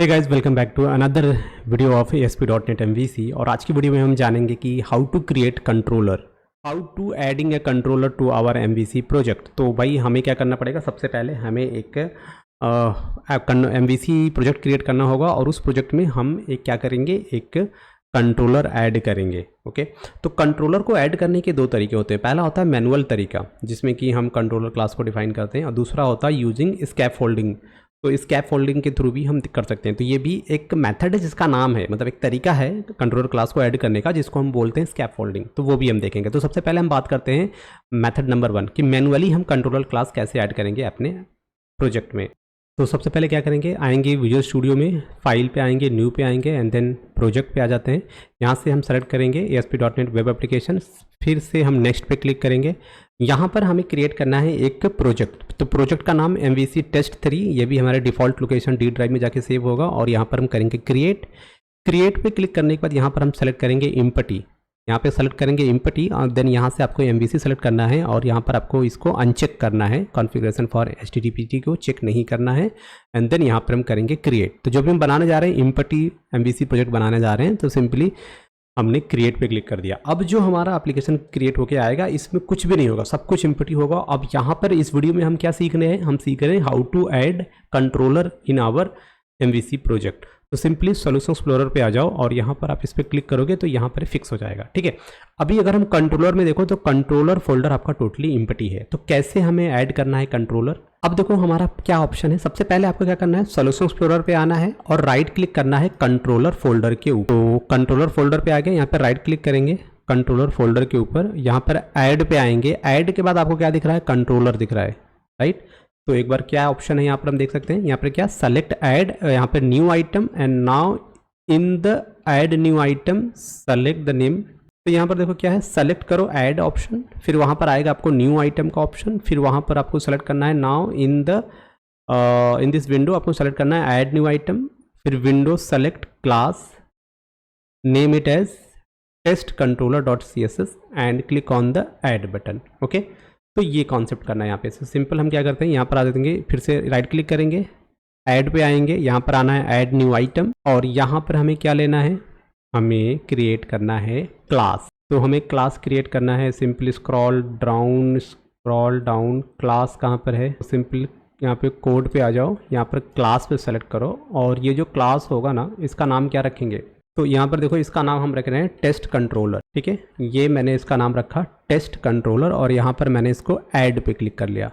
Hey guys, welcome back to another video of ASP.NET MVC। और आज की video में हम जानेंगे कि how to create controller, how to adding a controller to our MVC project. तो भाई हमें क्या करना पड़ेगा, सबसे पहले हमें एक MVC प्रोजेक्ट क्रिएट करना होगा और उस प्रोजेक्ट में हम एक क्या करेंगे, एक कंट्रोलर ऐड करेंगे। ओके, तो कंट्रोलर को ऐड करने के दो तरीके होते हैं। पहला होता है मैनुअल तरीका, जिसमें कि हम कंट्रोलर क्लास को डिफाइन करते हैं, और दूसरा होता है यूजिंग स्कैफोल्डिंग। तो स्कैफोल्डिंग के थ्रू भी हम कर सकते हैं। तो ये भी एक मेथड है जिसका नाम है, मतलब एक तरीका है कंट्रोलर क्लास को ऐड करने का, जिसको हम बोलते हैं स्कैफोल्डिंग। तो वो भी हम देखेंगे। तो सबसे पहले हम बात करते हैं मेथड नंबर 1 कि मैनुअली हम कंट्रोलर क्लास कैसे ऐड करेंगे अपने प्रोजेक्ट में। तो सबसे पहले क्या करेंगे, आएंगे विजुअल स्टूडियो में, फाइल पे आएंगे, न्यू पे आएंगे एंड देन प्रोजेक्ट पे आ जाते हैं। यहाँ से हम सेलेक्ट करेंगे ASP.NET वेब एप्लीकेशन, फिर से हम नेक्स्ट पे क्लिक करेंगे। यहाँ पर हमें क्रिएट करना है एक प्रोजेक्ट। तो प्रोजेक्ट का नाम MVC Test3, ये भी हमारे डिफ़ॉल्ट लोकेशन D ड्राइव में जाके सेव होगा। और यहाँ पर हम करेंगे क्रिएट पे क्लिक करने के बाद यहाँ पर हम सेलेक्ट करेंगे इम्पटी। यहाँ पे सेलेक्ट करेंगे इम्पटी और देन यहाँ से आपको MVC सेलेक्ट करना है और यहाँ पर आपको इसको अनचेक करना है, कॉन्फ़िगरेशन फॉर HTTP को चेक नहीं करना है। एंड देन यहाँ पर हम करेंगे क्रिएट। तो जो भी हम बनाने जा रहे हैं, इम्पटी MVC प्रोजेक्ट बनाने जा रहे हैं, तो सिंपली हमने क्रिएट पे क्लिक कर दिया। अब जो हमारा एप्लीकेशन क्रिएट होके आएगा, इसमें कुछ भी नहीं होगा, सब कुछ इम्पटी होगा। अब यहाँ पर इस वीडियो में हम क्या सीख रहे हैं, हम सीख रहे हैं how to add controller in our MVC project. तो सिंपली सॉल्यूशन एक्सप्लोरर पे आ जाओ और यहाँ पर आप इस पर क्लिक करोगे तो यहाँ पर फिक्स हो जाएगा। ठीक है, अभी अगर हम कंट्रोलर में देखो तो कंट्रोलर फोल्डर आपका टोटली इम्पटी है। तो कैसे हमें ऐड करना है कंट्रोलर, अब देखो हमारा क्या ऑप्शन है। सबसे पहले आपको क्या करना है, सॉल्यूशन एक्सप्लोरर पे आना है और राइट क्लिक करना है कंट्रोलर फोल्डर के ऊपर। तो कंट्रोलर फोल्डर पे आ गए, यहाँ पर राइट क्लिक करेंगे कंट्रोलर फोल्डर के ऊपर, यहाँ पर ऐड पे आएंगे। ऐड के बाद आपको क्या दिख रहा है, कंट्रोलर दिख रहा है, राइट। तो एक बार क्या ऑप्शन है यहाँ पर हम देख सकते हैं, यहाँ पर क्या सेलेक्ट ऐड, यहाँ पर new item and now in the add new item select the name. तो यहाँ पर देखो क्या है, सेलेक्ट करो ऐड ऑप्शन, फिर वहाँ पर आएगा आपको न्यू आइटम का ऑप्शन, फिर वहाँ पर आपको सेलेक्ट करना है नाउ इन दिस विंडो आपको सेलेक्ट करना है ऐड न्यू आइटम, फिर window select class, name it as test controller dot CSS and click on the add button. Okay, तो ये कॉन्सेप्ट करना है यहाँ पे। सिंपल हम क्या करते हैं, यहाँ पर आ देंगे, फिर से राइट क्लिक करेंगे, ऐड पे आएंगे, यहाँ पर आना है ऐड न्यू आइटम और यहाँ पर हमें क्या लेना है, हमें क्रिएट करना है क्लास। तो हमें क्लास क्रिएट करना है। सिंपली स्क्रॉल डाउन, क्लास कहाँ पर है, सिंपल यहाँ पे कोड पे आ जाओ, यहाँ पर क्लास पे सेलेक्ट करो और ये जो क्लास होगा ना, इसका नाम क्या रखेंगे, तो यहाँ पर देखो इसका नाम हम रख रहे हैं टेस्ट कंट्रोलर। ठीक है, ये मैंने इसका नाम रखा टेस्ट कंट्रोलर और यहाँ पर मैंने इसको ऐड पे क्लिक कर लिया।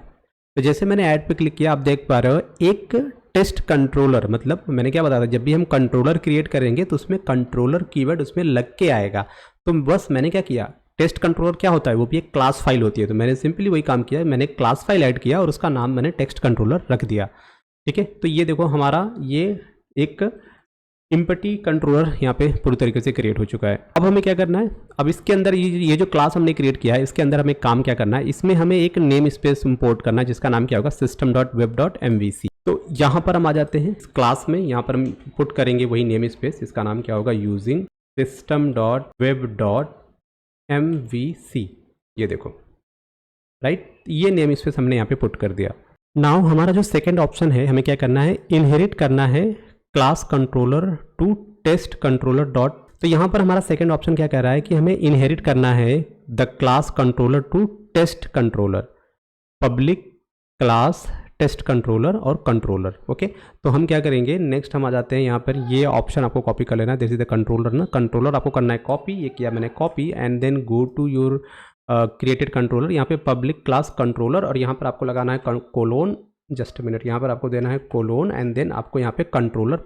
तो जैसे मैंने ऐड पे क्लिक किया, आप देख पा रहे हो एक टेस्ट कंट्रोलर, मतलब मैंने क्या बताया था, जब भी हम कंट्रोलर क्रिएट करेंगे तो उसमें कंट्रोलर कीवर्ड उसमें लग के आएगा। तो बस मैंने क्या किया, टेस्ट कंट्रोलर क्या होता है, वो भी एक क्लास फाइल होती है। तो मैंने सिंपली वही काम किया, मैंने क्लास फाइल ऐड किया और उसका नाम मैंने टेक्स्ट कंट्रोलर रख दिया। ठीक है, तो ये देखो हमारा ये एक इम्पटी कंट्रोलर यहाँ पे पूरी तरीके से क्रिएट हो चुका है। अब हमें क्या करना है, अब इसके अंदर ये जो क्लास हमने क्रिएट किया है, इसके अंदर हमें काम क्या करना है, इसमें हमें एक नेम स्पेस इंपोर्ट करना है जिसका नाम क्या होगा, system.web.mvc। तो यहाँ पर हम आ जाते हैं इस क्लास में, यहाँ पर हम पुट करेंगे वही नेम स्पेस, इसका नाम क्या होगा, यूजिंग system.web.mvc। ये देखो, राइट, ये नेम स्पेस हमने यहाँ पे पुट कर दिया। नाउ हमारा जो सेकेंड ऑप्शन है, हमें क्या करना है, इनहेरिट करना है class controller to test controller dot. तो यहाँ पर हमारा सेकंड ऑप्शन क्या कह रहा है कि हमें इनहेरिट करना है the class controller to test controller, public class test controller और कंट्रोलर। ओके, तो हम क्या करेंगे, नेक्स्ट हम आ जाते हैं यहाँ पर, ये ऑप्शन आपको कॉपी कर लेना है, दिस इज द कंट्रोलर ना, कंट्रोलर आपको करना है कॉपी, ये किया मैंने copy and then go to your created controller, यहाँ पे पब्लिक क्लास कंट्रोलर और यहाँ पर आपको लगाना है कोलोन, जस्ट मिनट, यहाँ पर आपको देना है कोलोन एंड देन आपको यहाँ पे कंट्रोलर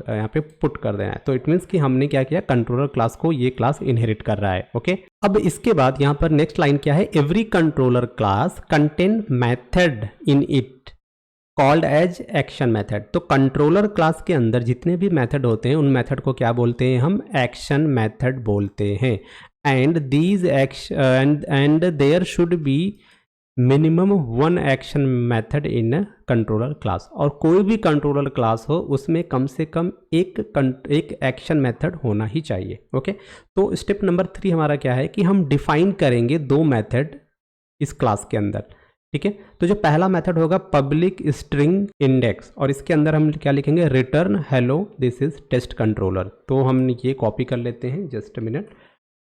यहाँ पे पुट कर देना है। तो इट मीन्स कि हमने क्या किया, कंट्रोलर क्लास को ये क्लास इनहेरिट कर रहा है। ओके, अब इसके बाद यहाँ पर नेक्स्ट लाइन क्या है, every controller class contain method in it called as action method. तो कंट्रोलर क्लास के अंदर जितने भी मेथड होते हैं उन मेथड को क्या बोलते हैं, हम एक्शन मेथड बोलते हैं। And these and there should be minimum 1 action method in controller class, और कोई भी कंट्रोलर क्लास हो उसमें कम से कम एक एक्शन मेथड होना ही चाहिए। ओके, तो स्टेप नंबर 3 हमारा क्या है कि हम डिफाइन करेंगे 2 मेथड इस क्लास के अंदर। ठीक है। तो जो पहला मेथड होगा पब्लिक स्ट्रिंग इंडेक्स, और इसके अंदर हम क्या लिखेंगे, return hello this is test controller. तो हम ये कॉपी कर लेते हैं, जस्ट अ मिनट,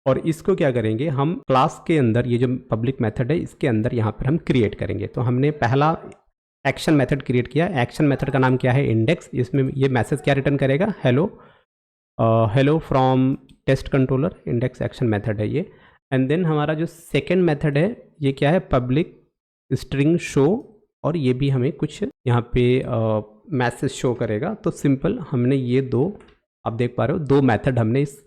और इसको क्या करेंगे हम क्लास के अंदर, ये जो पब्लिक मेथड है इसके अंदर यहाँ पर हम क्रिएट करेंगे। तो हमने पहला एक्शन मेथड क्रिएट किया, एक्शन मेथड का नाम क्या है, इंडेक्स। इसमें ये मैसेज क्या रिटर्न करेगा, hello hello from test controller, index action method है ये। एंड देन हमारा जो सेकेंड मेथड है ये क्या है, पब्लिक स्ट्रिंग शो, और ये भी हमें कुछ यहाँ पे मैसेज शो करेगा। तो सिंपल हमने ये दो, आप देख पा रहे हो, दो मेथड हमने इस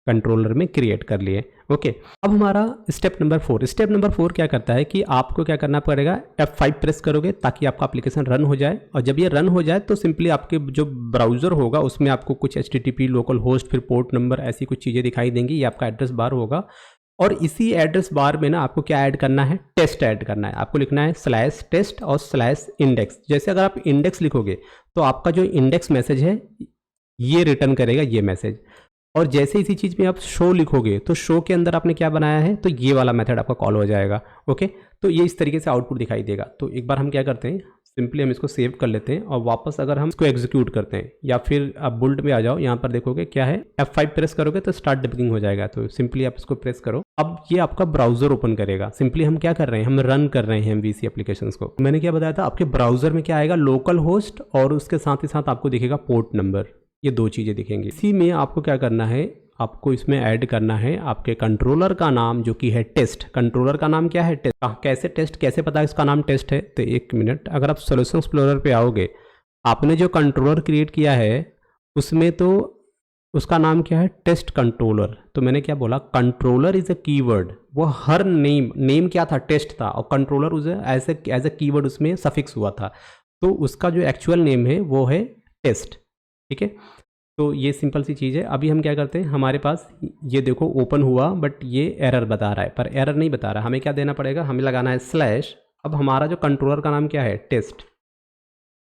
कंट्रोलर में क्रिएट कर लिए। ओके, अब हमारा स्टेप नंबर 4, स्टेप नंबर 4 क्या करता है कि आपको क्या करना पड़ेगा, F5 प्रेस करोगे ताकि आपका एप्लीकेशन रन हो जाए, और जब ये रन हो जाए तो सिंपली आपके जो ब्राउज़र होगा उसमें आपको कुछ HTTP लोकल होस्ट, फिर पोर्ट नंबर, ऐसी कुछ चीज़ें दिखाई देंगी। ये आपका एड्रेस बार होगा, और इसी एड्रेस बार में ना आपको क्या ऐड करना है, टेस्ट ऐड करना है। आपको लिखना है /टेस्ट और /इंडेक्स। जैसे अगर आप इंडेक्स लिखोगे तो आपका जो इंडेक्स मैसेज है ये रिटर्न करेगा ये मैसेज, और जैसे इसी चीज़ में आप शो लिखोगे तो शो के अंदर आपने क्या बनाया है, तो ये वाला मेथड आपका कॉल हो जाएगा। ओके, तो ये इस तरीके से आउटपुट दिखाई देगा। तो एक बार हम क्या करते हैं, सिंपली हम इसको सेव कर लेते हैं, और वापस अगर हम इसको एग्जीक्यूट करते हैं, या फिर आप बुल्ट में आ जाओ, यहाँ पर देखोगे क्या है, F5 प्रेस करोगे तो स्टार्ट डिबगिंग हो जाएगा। तो सिंपली आप इसको प्रेस करो, अब ये आपका ब्राउजर ओपन करेगा। सिंपली हम क्या कर रहे हैं, हम रन कर रहे हैं MVC एप्लीकेशंस को। मैंने क्या बताया था, आपके ब्राउजर में क्या आएगा, लोकल होस्ट, और उसके साथ ही साथ आपको दिखेगा पोर्ट नंबर, ये दो चीज़ें दिखेंगी। इसी में आपको क्या करना है, आपको इसमें ऐड करना है आपके कंट्रोलर का नाम जो कि है टेस्ट। कंट्रोलर का नाम क्या है, टेस्ट। कैसे टेस्ट, कैसे पता है इसका नाम टेस्ट है, तो एक मिनट, अगर आप सॉल्यूशन एक्सप्लोरर पे आओगे, आपने जो कंट्रोलर क्रिएट किया है उसमें तो उसका नाम क्या है, टेस्ट कंट्रोलर। तो मैंने क्या बोला, कंट्रोलर इज अ कीवर्ड, वो हर नेम क्या था, टेस्ट था, और कंट्रोलर उसे एज ए कीवर्ड उसमें सफिक्स हुआ था, तो उसका जो एक्चुअल नेम है वो है टेस्ट। ठीक है, तो ये सिंपल सी चीज़ है। अभी हम क्या करते हैं, हमारे पास ये देखो ओपन हुआ, बट ये एरर बता रहा है, पर एरर नहीं बता रहा, हमें क्या देना पड़ेगा, हमें लगाना है /। अब हमारा जो कंट्रोलर का नाम क्या है, टेस्ट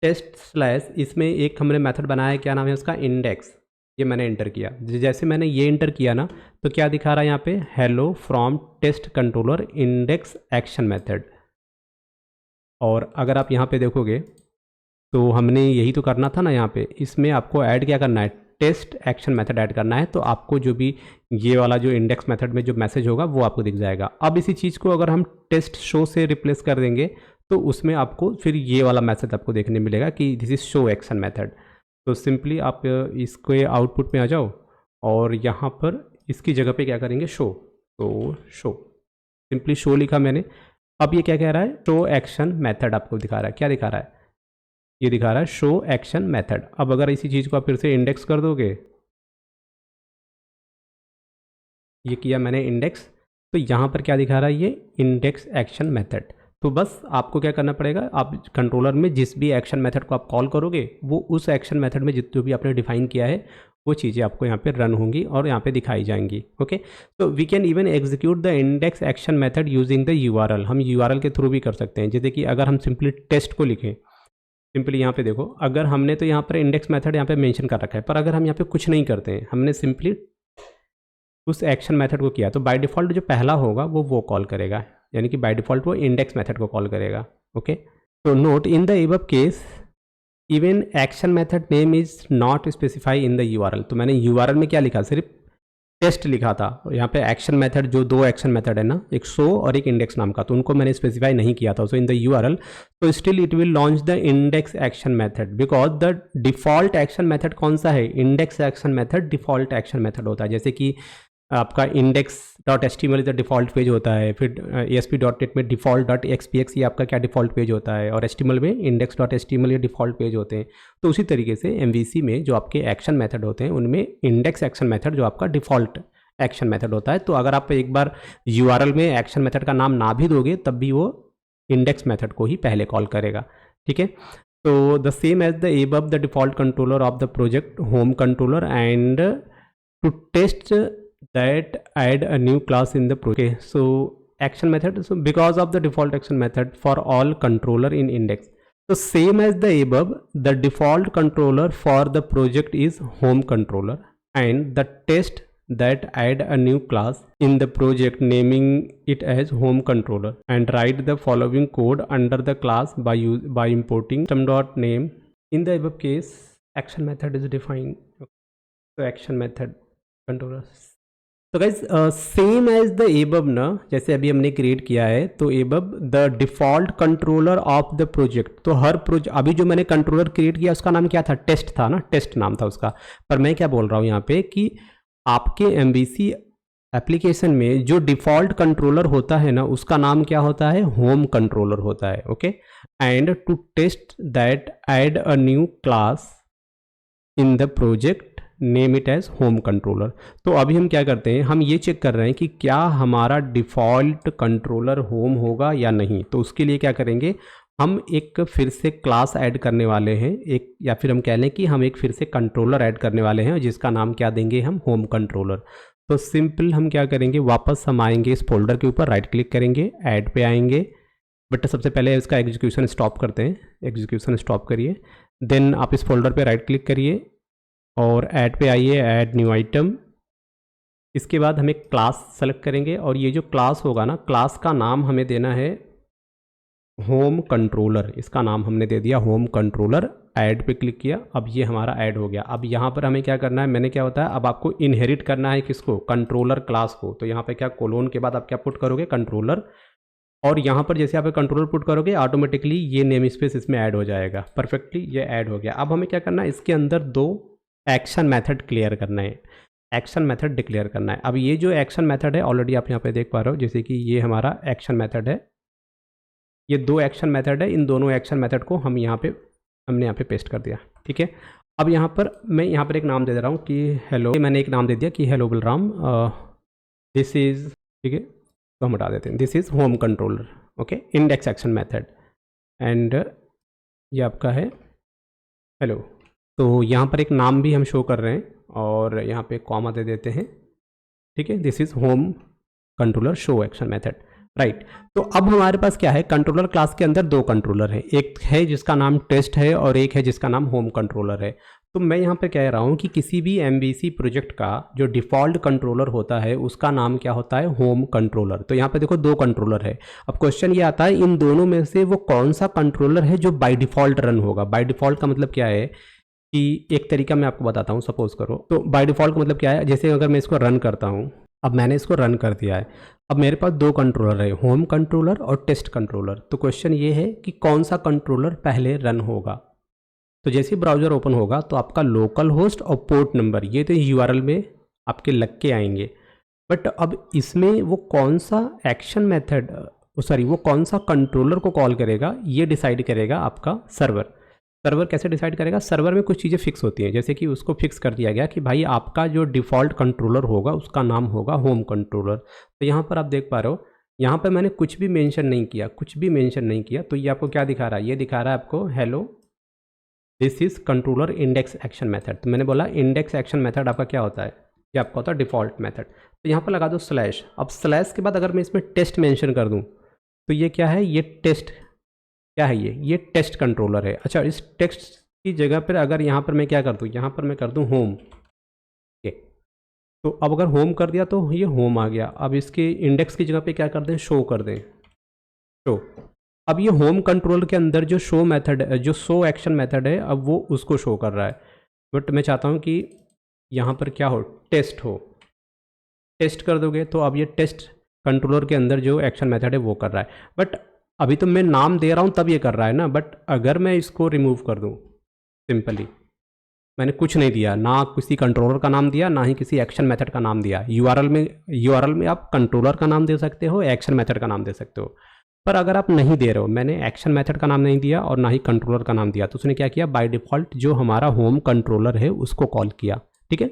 /, इसमें एक हमने मेथड बनाया है, क्या नाम है उसका, इंडेक्स। ये मैंने इंटर किया, जैसे मैंने ये इंटर किया ना, तो क्या दिखा रहा है यहाँ पे, hello from test controller index action method. और अगर आप यहाँ पे देखोगे तो हमने यही तो करना था ना, यहाँ पे इसमें आपको ऐड क्या करना है, टेस्ट एक्शन मेथड ऐड करना है। तो आपको जो भी ये वाला जो इंडेक्स मेथड में जो मैसेज होगा वो आपको दिख जाएगा। अब इसी चीज़ को अगर हम टेस्ट शो से रिप्लेस कर देंगे तो उसमें आपको फिर ये वाला मैसेज आपको देखने मिलेगा कि this is show action method. तो सिंपली आप इसके आउटपुट में आ जाओ, और यहाँ पर इसकी जगह पे क्या करेंगे, शो। तो शो, सिंपली शो लिखा मैंने। अब ये क्या कह रहा है, शो एक्शन मेथड आपको दिखा रहा है, क्या दिखा रहा है, ये दिखा रहा है शो एक्शन मेथड। अब अगर इसी चीज़ को आप फिर से इंडेक्स कर दोगे, ये किया मैंने इंडेक्स, तो यहाँ पर क्या दिखा रहा है, ये इंडेक्स एक्शन मेथड। तो बस आपको क्या करना पड़ेगा, आप कंट्रोलर में जिस भी एक्शन मेथड को आप कॉल करोगे वो उस एक्शन मेथड में जो भी आपने डिफाइन किया है वो चीज़ें आपको यहाँ पे रन होंगी और यहाँ पे दिखाई जाएंगी। ओके, तो we can even execute the index action method using the URL। हम URL के थ्रू भी कर सकते हैं, जैसे कि अगर हम सिंपली टेस्ट को लिखें, सिंपली यहाँ पे देखो, अगर हमने तो यहाँ पर इंडेक्स मेथड यहाँ पे मेंशन कर रखा है, पर अगर हम यहाँ पे कुछ नहीं करते हैं, हमने सिंपली उस एक्शन मेथड को किया, तो बाय डिफ़ॉल्ट जो पहला होगा वो कॉल करेगा, यानी कि बाय डिफ़ॉल्ट वो इंडेक्स मेथड को कॉल करेगा। ओके, तो note in the above case even action method name is not specify in the URL। तो मैंने URL में क्या लिखा, सिर्फ टेस्ट लिखा था। यहाँ पे एक्शन मेथड, जो दो एक्शन मेथड है ना, एक शो और एक इंडेक्स नाम का, तो उनको मैंने स्पेसिफाई नहीं किया था। सो इन द URL, तो still it will launch the index action method, because the default action method कौन सा है, index action method default action method होता है। जैसे कि आपका index.html is the default page होता है, फिर ASP.NET में default.xpx ये आपका क्या डिफ़ॉल्ट पेज होता है, और HTML में index.html ये डिफ़ॉल्ट पेज होते हैं। तो उसी तरीके से MVC में जो आपके एक्शन मेथड होते हैं उनमें इंडेक्स एक्शन मेथड जो आपका डिफ़ॉल्ट एक्शन मेथड होता है। तो अगर आप एक बार URL में एक्शन मेथड का नाम ना भी दोगे तब भी वो इंडेक्स मेथड को ही पहले कॉल करेगा। ठीक है, तो the same as the above the default controller of the project home controller and to test that add a new class in the project. Okay, so action method, so because of the default action method for all controller in index, so same as the above, the default controller for the project is home controller, and the test that add a new class in the project naming it as home controller and write the following code under the class by importing system.name. In the above case action method is defined. So action method controller. तो guys same as the above ना, जैसे अभी हमने create किया है, तो above the default controller of the project. तो हर अभी जो मैंने कंट्रोलर क्रिएट किया उसका नाम क्या था, टेस्ट था ना, टेस्ट नाम था उसका। पर मैं क्या बोल रहा हूँ यहाँ पे कि आपके MVC एप्लीकेशन में जो डिफॉल्ट कंट्रोलर होता है ना, उसका नाम क्या होता है, होम कंट्रोलर होता है। Okay, and to test that add a new class in the project name it as home controller. तो अभी हम क्या करते हैं, हम ये चेक कर रहे हैं कि क्या हमारा डिफ़ॉल्ट कंट्रोलर होम होगा या नहीं। तो उसके लिए क्या करेंगे, हम एक फिर से क्लास ऐड करने वाले हैं, एक, या फिर हम कह लें कि हम एक फिर से कंट्रोलर ऐड करने वाले हैं जिसका नाम क्या देंगे हम, होम कंट्रोलर। तो सिंपल हम क्या करेंगे, वापस हम आएंगे इस फोल्डर के ऊपर, राइट क्लिक करेंगे, ऐड पे आएंगे, बट सबसे पहले इसका एग्जीक्यूशन स्टॉप करते हैं। एग्जीक्यूशन स्टॉप करिए, देन आप इस फोल्डर पे राइट क्लिक करिए और ऐड पे आइए, ऐड न्यू आइटम। इसके बाद हम एक क्लास सेलेक्ट करेंगे और ये जो क्लास होगा ना, क्लास का नाम हमें देना है होम कंट्रोलर। इसका नाम हमने दे दिया होम कंट्रोलर। ऐड पे क्लिक किया, अब ये हमारा ऐड हो गया। अब यहाँ पर हमें क्या करना है, मैंने क्या होता है, अब आपको इनहेरिट करना है किसको, कंट्रोलर क्लास को। तो यहाँ पे क्या, कोलोन के बाद आप क्या पुट करोगे, कंट्रोलर, और यहाँ पर जैसे आप कंट्रोलर पुट करोगे ऑटोमेटिकली ये नेम स्पेस इसमें ऐड हो जाएगा। परफेक्टली ये ऐड हो गया। अब हमें क्या करना है, इसके अंदर दो एक्शन मेथड क्लियर करना है, एक्शन मेथड डिक्लेयर करना है। अब ये जो एक्शन मेथड है ऑलरेडी आप यहाँ पे देख पा रहे हो, जैसे कि ये हमारा एक्शन मेथड है, ये दो एक्शन मेथड है, इन दोनों एक्शन मेथड को हमने यहाँ पे पेस्ट कर दिया। ठीक है, अब यहाँ पर मैं यहाँ पर एक नाम दे दे रहा हूँ कि हेलो, मैंने एक नाम दे दिया कि हेलो बलराम, दिस इज़, ठीक है, तो हम हटा देते हैं, this is home controller. Okay, index action method, and ये आपका है हेलो। तो यहाँ पर एक नाम भी हम शो कर रहे हैं और यहाँ पे कॉमा दे देते हैं। ठीक है, this is home controller show action method, right. तो अब हमारे पास क्या है, कंट्रोलर क्लास के अंदर दो कंट्रोलर हैं, एक है जिसका नाम टेस्ट है और एक है जिसका नाम होम कंट्रोलर है। तो मैं यहाँ पे कह रहा हूँ कि किसी भी MVC प्रोजेक्ट का जो डिफ़ॉल्ट कंट्रोलर होता है उसका नाम क्या होता है, होम कंट्रोलर। तो यहाँ पे देखो दो कंट्रोलर है। अब क्वेश्चन ये आता है, इन दोनों में से वो कौन सा कंट्रोलर है जो बाय डिफ़ॉल्ट रन होगा। बाय डिफ़ॉल्ट का मतलब क्या है कि एक तरीका मैं आपको बताता हूँ, सपोज करो। तो बाय डिफ़ॉल्ट का मतलब क्या है, जैसे अगर मैं इसको रन करता हूँ, अब मैंने इसको रन कर दिया है, अब मेरे पास दो कंट्रोलर है, होम कंट्रोलर और टेस्ट कंट्रोलर। तो क्वेश्चन ये है कि कौन सा कंट्रोलर पहले रन होगा। तो जैसे ब्राउज़र ओपन होगा तो आपका लोकल होस्ट और पोर्ट नंबर ये तो URL में आपके लग के आएंगे, बट अब इसमें वो कौन सा एक्शन मेथड, सॉरी वो कौन सा कंट्रोलर को कॉल करेगा, ये डिसाइड करेगा आपका सर्वर। सर्वर कैसे डिसाइड करेगा, सर्वर में कुछ चीज़ें फिक्स होती हैं, जैसे कि उसको फिक्स कर दिया गया कि भाई आपका जो डिफ़ॉल्ट कंट्रोलर होगा उसका नाम होगा होम कंट्रोलर। तो यहाँ पर आप देख पा रहे हो, यहाँ पर मैंने कुछ भी मेंशन नहीं किया, कुछ भी मेंशन नहीं किया। तो ये आपको क्या दिखा रहा है, ये दिखा रहा है आपको hello this is controller index action method. तो मैंने बोला इंडेक्स एक्शन मेथड आपका क्या होता है, ये आपका होता है डिफ़ॉल्ट मेथड। तो यहाँ पर लगा दो स्लैश। अब स्लैश के बाद अगर मैं इसमें टेस्ट मेंशन कर दूँ तो ये क्या है, ये टेस्ट क्या है, ये टेस्ट कंट्रोलर है। अच्छा, इस टेक्स्ट की जगह पर अगर यहाँ पर मैं क्या कर दूँ, यहाँ पर मैं कर दूँ होम। तो अब अगर होम कर दिया तो ये होम आ गया। अब इसके इंडेक्स की जगह पे क्या कर दें, शो कर दें, शो। अब ये होम कंट्रोलर के अंदर जो शो मेथड है, जो शो एक्शन मेथड है, अब वो उसको शो कर रहा है। बट मैं चाहता हूँ कि यहाँ पर क्या हो, टेस्ट हो। टेस्ट कर दोगे तो अब ये टेस्ट कंट्रोलर के अंदर जो एक्शन मेथड है वो कर रहा है। बट अभी तो मैं नाम दे रहा हूँ तब ये कर रहा है ना, बट अगर मैं इसको रिमूव कर दूँ, सिंपली मैंने कुछ नहीं दिया, ना किसी कंट्रोलर का नाम दिया, ना ही किसी एक्शन मेथड का नाम दिया। यूआरएल में आप कंट्रोलर का नाम दे सकते हो, एक्शन मेथड का नाम दे सकते हो। पर अगर आप नहीं दे रहे हो, मैंने एक्शन मेथड का नाम नहीं दिया और ना ही कंट्रोलर का नाम दिया, तो उसने क्या किया, बाय डिफ़ॉल्ट जो हमारा होम कंट्रोलर है उसको कॉल किया। ठीक है,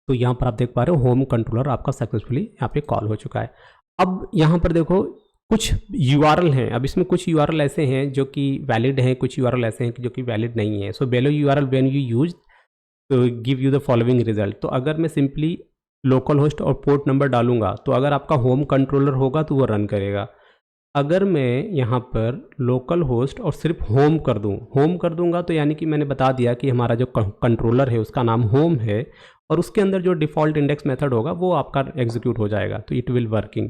तो यहाँ पर आप देख पा रहे हो होम कंट्रोलर आपका सक्सेसफुली यहाँ पे कॉल हो चुका है। अब यहाँ पर देखो कुछ URL हैं, अब इसमें कुछ URL ऐसे हैं जो कि वैलिड हैं, कुछ URL ऐसे हैं जो कि वैलिड नहीं है। So below URL when you use तो give you the following result. तो अगर मैं सिंपली लोकल होस्ट और पोर्ट नंबर डालूंगा तो अगर आपका होम कंट्रोलर होगा तो वो रन करेगा। अगर मैं यहाँ पर लोकल होस्ट और सिर्फ होम कर दूँ, होम कर दूंगा तो यानी कि मैंने बता दिया कि हमारा जो कंट्रोलर है उसका नाम होम है और उसके अंदर जो डिफ़ॉल्ट इंडेक्स मेथड होगा वो आपका एग्जीक्यूट हो जाएगा, तो इट विल वर्किंग।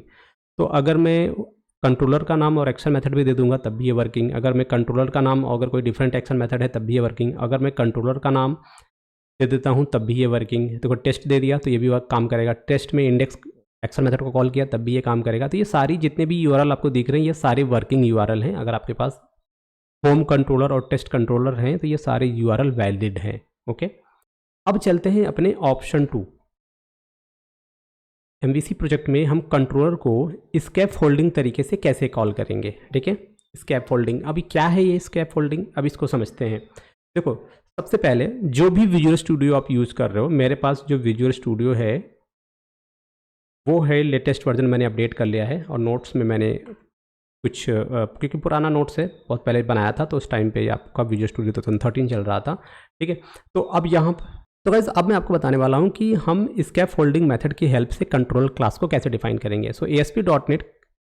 तो अगर मैं कंट्रोलर का नाम और एक्शन मेथड भी दे दूंगा तब भी ये वर्किंग। अगर मैं कंट्रोलर का नाम और अगर कोई डिफरेंट एक्शन मेथड है तब भी ये वर्किंग। अगर मैं कंट्रोलर का नाम दे देता हूँ तब भी ये वर्किंग। देखो टेस्ट दे दिया तो ये भी काम करेगा। टेस्ट में इंडेक्स एक्शन मेथड को कॉल किया तब भी ये काम करेगा। तो ये सारी जितने भी यूआरएल आपको दिख रहे हैं ये सारे वर्किंग यूआरएल हैं। अगर आपके पास होम कंट्रोलर और टेस्ट कंट्रोलर हैं तो ये सारे यूआरएल वैलिड हैं। ओके, अब चलते हैं अपने ऑप्शन 2। MVC प्रोजेक्ट में हम कंट्रोलर को स्कैप फोल्डिंग तरीके से कैसे कॉल करेंगे। ठीक है, स्कैप फोल्डिंग, अभी क्या है ये स्कैप फोल्डिंग, अब इसको समझते हैं। देखो सबसे पहले जो भी विजुअल स्टूडियो आप यूज़ कर रहे हो, मेरे पास जो विजुअल स्टूडियो है वो है लेटेस्ट वर्जन, मैंने अपडेट कर लिया है और नोट्स में मैंने कुछ क्योंकि पुराना नोट्स है बहुत पहले बनाया था तो उस टाइम पे आपका विजुअल स्टूडियो तो 13 चल रहा था। ठीक है, तो अब यहाँ तो गाइस अब मैं आपको बताने वाला हूँ कि हम स्कैप फोल्डिंग मेथड की हेल्प से कंट्रोल क्लास को कैसे डिफाइन करेंगे। So ASP.NET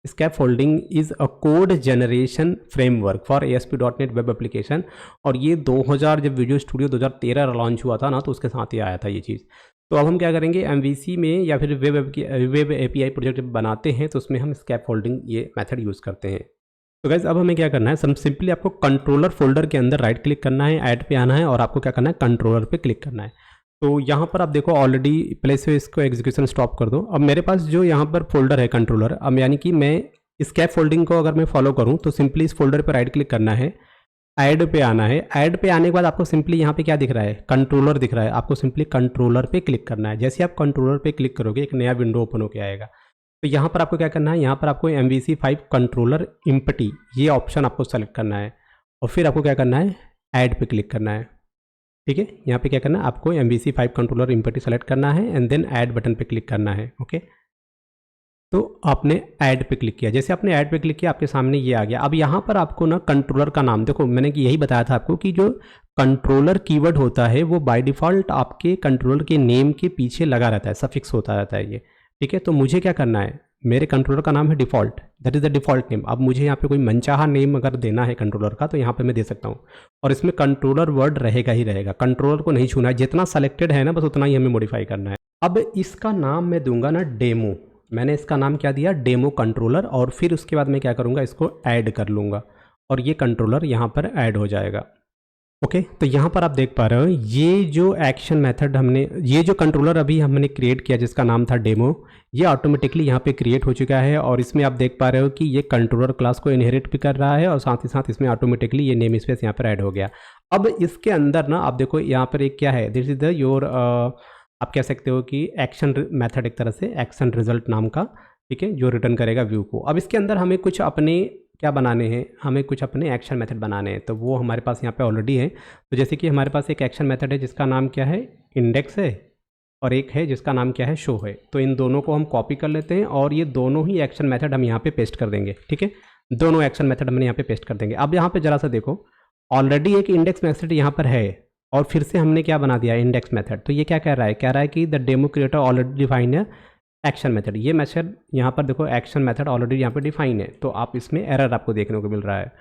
scaffolding is a code generation framework for ASP.NET web application. और ये 2000 जब विजुअल स्टूडियो 2013 लॉन्च हुआ था ना तो उसके साथ ही आया था ये चीज़। तो अब हम क्या करेंगे MVC में या फिर वेब API प्रोजेक्ट जब बनाते हैं तो उसमें हम स्कैप फोल्डिंग ये मेथड यूज़ करते हैं। तो गाइस अब हमें क्या करना है, सिंपली आपको कंट्रोलर फोल्डर के अंदर राइट क्लिक करना है, ऐड पे आना है और आपको क्या करना है कंट्रोलर पे क्लिक करना है। तो यहाँ पर आप देखो ऑलरेडी पहले से इसको एग्जीक्यूशन स्टॉप कर दो। अब मेरे पास जो यहाँ पर फोल्डर है कंट्रोलर, अब यानी कि मैं स्कैप फोल्डिंग को अगर मैं फॉलो करूँ तो सिंपली इस फोल्डर पर राइट क्लिक करना है, ऐड पे आना है। ऐड पे आने के बाद आपको सिंपली यहाँ पे क्या दिख रहा है, कंट्रोलर दिख रहा है, आपको सिंपली कंट्रोलर पे क्लिक करना है। जैसे आप कंट्रोलर पे क्लिक करोगे एक नया विंडो ओपन होकर आएगा। तो यहाँ पर आपको क्या करना है, यहाँ पर आपको MVC5 कंट्रोलर इम्पटी ये ऑप्शन आपको सेलेक्ट करना है और फिर आपको क्या करना है ऐड पे क्लिक करना है। ठीक है, यहाँ पे क्या करना है आपको MVC5 कंट्रोलर इम्पटी सेलेक्ट करना है एंड देन ऐड बटन पे क्लिक करना है। ओके, तो आपने ऐड पे क्लिक किया, जैसे आपने ऐड पे क्लिक किया आपके सामने ये आ गया। अब यहाँ पर आपको ना कंट्रोलर का नाम, देखो मैंने यही बताया था आपको कि जो कंट्रोलर कीवर्ड होता है वो बाय डिफ़ॉल्ट आपके कंट्रोलर के नेम के पीछे लगा रहता है, सफिक्स होता रहता है ये। ठीक है, तो मुझे क्या करना है, मेरे कंट्रोलर का नाम है default, that is the default name. अब मुझे यहाँ पे कोई मनचाहा नेम अगर देना है कंट्रोलर का तो यहाँ पे मैं दे सकता हूँ और इसमें कंट्रोलर वर्ड रहेगा ही रहेगा, कंट्रोलर को नहीं छूना है। जितना सेलेक्टेड है ना बस उतना ही हमें मॉडिफाई करना है। अब इसका नाम मैं दूंगा ना डेमो, मैंने इसका नाम क्या दिया डेमो कंट्रोलर, और फिर उसके बाद मैं क्या करूँगा इसको ऐड कर लूँगा और ये कंट्रोलर यहाँ पर ऐड हो जाएगा। ओके, तो यहाँ पर आप देख पा रहे हो ये जो एक्शन मेथड हमने, ये जो कंट्रोलर अभी हमने क्रिएट किया जिसका नाम था डेमो, ये ऑटोमेटिकली यहाँ पे क्रिएट हो चुका है और इसमें आप देख पा रहे हो कि ये कंट्रोलर क्लास को इनहेरिट भी कर रहा है और साथ ही साथ इसमें ऑटोमेटिकली ये नेम स्पेस यहाँ पर ऐड हो गया। अब इसके अंदर ना आप देखो यहाँ पर एक क्या है, दिस इज द योर आप कह सकते हो कि एक्शन मेथड, एक तरह से एक्शन रिजल्ट नाम का, ठीक है, जो रिटर्न करेगा व्यू को। अब इसके अंदर हमें कुछ अपने क्या बनाने हैं, हमें कुछ अपने एक्शन मेथड बनाने हैं, तो वो हमारे पास यहाँ पे ऑलरेडी है। तो जैसे कि हमारे पास एक एक्शन मेथड है जिसका नाम क्या है इंडेक्स है और एक है जिसका नाम क्या है शो है। तो इन दोनों को हम कॉपी कर लेते हैं और ये दोनों ही एक्शन मेथड हम यहाँ पे पेस्ट कर देंगे। ठीक है, दोनों एक्शन मेथड हमने यहाँ पे पेस्ट कर देंगे। अब यहाँ पे जरा सा देखो ऑलरेडी एक इंडेक्स मेथड यहाँ पर है और फिर से हमने क्या बना दिया इंडेक्स मेथड। तो ये क्या कह रहा है कि the demo creator already define है एक्शन मेथड। ये मेथड यहाँ पर देखो एक्शन मेथड ऑलरेडी यहाँ पर डिफाइन है, तो आप इसमें एरर आपको देखने को मिल रहा है।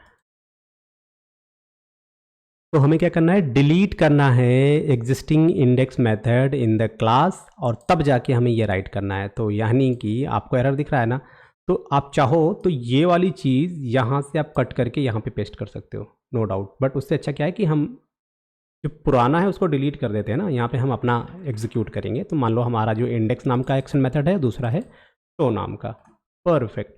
तो हमें क्या करना है, डिलीट करना है existing index method in the class और तब जाके हमें ये राइट करना है। तो यानी कि आपको एरर दिख रहा है ना, तो आप चाहो तो ये वाली चीज़ यहाँ से आप कट करके यहाँ पे पेस्ट कर सकते हो, नो डाउट। बट उससे अच्छा क्या है कि हम जो पुराना है उसको डिलीट कर देते हैं ना, यहाँ पे हम अपना एग्जीक्यूट करेंगे। तो मान लो हमारा जो इंडेक्स नाम का एक्शन मेथड है, दूसरा है शो नाम का, परफेक्ट।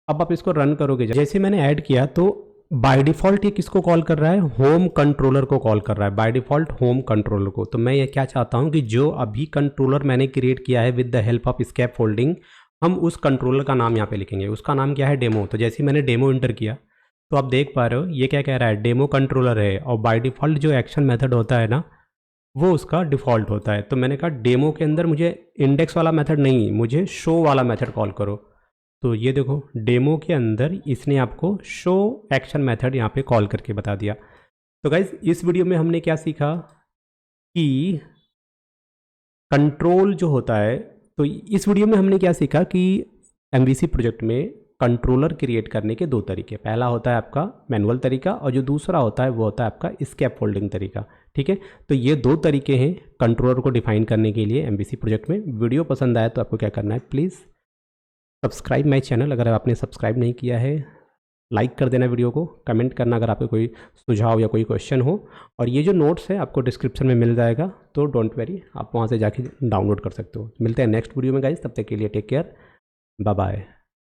अब आप इसको रन करोगे, जैसे मैंने ऐड किया तो बाय डिफ़ॉल्ट ये किसको कॉल कर रहा है, होम कंट्रोलर को कॉल कर रहा है, बाय डिफ़ॉल्ट होम कंट्रोलर को। तो मैं ये क्या चाहता हूँ कि जो अभी कंट्रोलर मैंने क्रिएट किया है with the help of scaffolding, हम उस कंट्रोलर का नाम यहाँ पे लिखेंगे। उसका नाम क्या है डेमो। तो जैसे मैंने डेमो इंटर किया तो आप देख पा रहे हो ये क्या कह रहा है, डेमो कंट्रोलर है और बाय डिफ़ॉल्ट जो एक्शन मेथड होता है ना वो उसका डिफ़ॉल्ट होता है। तो मैंने कहा डेमो के अंदर मुझे इंडेक्स वाला मेथड नहीं, मुझे शो वाला मेथड कॉल करो। तो ये देखो डेमो के अंदर इसने आपको शो एक्शन मेथड यहाँ पे कॉल करके बता दिया। तो गाइज इस वीडियो में हमने क्या सीखा कि कंट्रोल जो होता है, तो इस वीडियो में हमने क्या सीखा कि MVC प्रोजेक्ट में कंट्रोलर क्रिएट करने के दो तरीके। पहला होता है आपका मैनुअल तरीका और जो दूसरा होता है वो होता है आपका स्कैफोल्डिंग तरीका। ठीक है, तो ये दो तरीके हैं कंट्रोलर को डिफाइन करने के लिए एमवीसी प्रोजेक्ट में। वीडियो पसंद आया तो आपको क्या करना है, प्लीज़ सब्सक्राइब माय चैनल अगर आपने सब्सक्राइब नहीं किया है, लाइक कर देना वीडियो को, कमेंट करना अगर आपको कोई सुझाव या कोई क्वेश्चन हो, और ये जो नोट्स है आपको डिस्क्रिप्शन में मिल जाएगा, तो डोंट वेरी, आप वहाँ से जाके डाउनलोड कर सकते हो। मिलते हैं नेक्स्ट वीडियो में गाइस, तब तक के लिए टेक केयर, बाय बाय।